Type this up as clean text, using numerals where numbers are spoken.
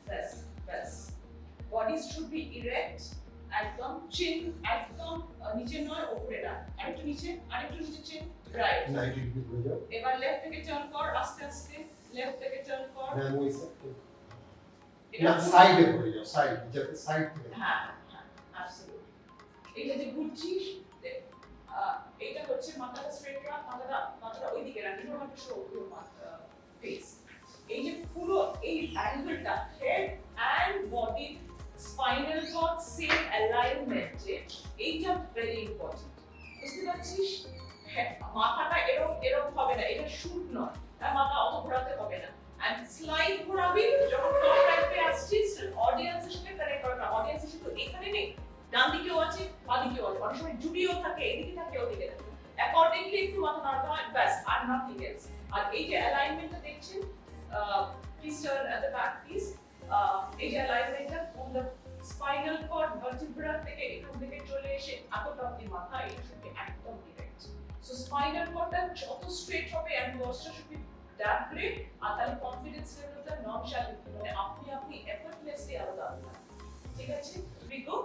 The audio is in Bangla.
ব্যাস ব্যাস বডি শুড বি ইরেক্ট একদম চিন একদম নিচে নয় উপরে না আরেকটু নিচে চিন রাইট 90 ডিগ্রি ঘুরে যাও এবার লেফট থেকে টার্ন কর আস্তে আস্তে লেফট থেকে টার্ন কর ম্যাম ওই না সাইডে ঘুরে যাও সাইড যেটা সাইড থেকে হ্যাঁ হ্যাঁ অ্যাবসলিউটলি এটা যে ঘুরছিস এটা হচ্ছে মাথাটা স্ট্রেট রাখ মাথাটা ওইদিকে রাখ ইউর হাত শো ইউর ফেস এই যে পুরো এই অ্যাঙ্গেলটা head and body spinal cord same অ্যালাইনমেন্টে এইটা ভেরি ইম্পর্টেন্ট বুঝতে পারছিস হ্যাঁ, মাথাটা এরকম হবে না এটা শুট নয় তার মাথা অত ঘোরাতে হবে না এন্ড স্লাইড ঘোরাবি যখন টপ রাইটে আসছিস অডিয়েন্সের সাথে কানেক্ট করবে না অডিয়েন্সের শুধু এখানে নেই ডান দিকেও আছে বাঁ দিকেও আছে অনেক সময় জুড়িও থাকে এদিকে থাকে ওদিকে থাকে অ্যাকর্ডিংলি একটু মাথা নাড়াতে হয় ব্যাস আর নাথিং এলস আর এই যে অ্যালাইনমেন্টটা দেখছেন please turn at the back please এই যে অ্যালাইনমেন্টটা on the spinal cord vertebra থেকে এখান থেকে চলে এসে এতটা অব্দি মাথা এটা শুধু একদম ডিরেক্ট সো স্পাইনাল কর্ডটা যত স্ট্রেট হবে and posture should be that great আর তাহলে কনফিডেন্স লেভেলটা নন শ্যালেন্ট মানে আপনি এফর্টলেসলি আলাদা ঠিক আছে উই গো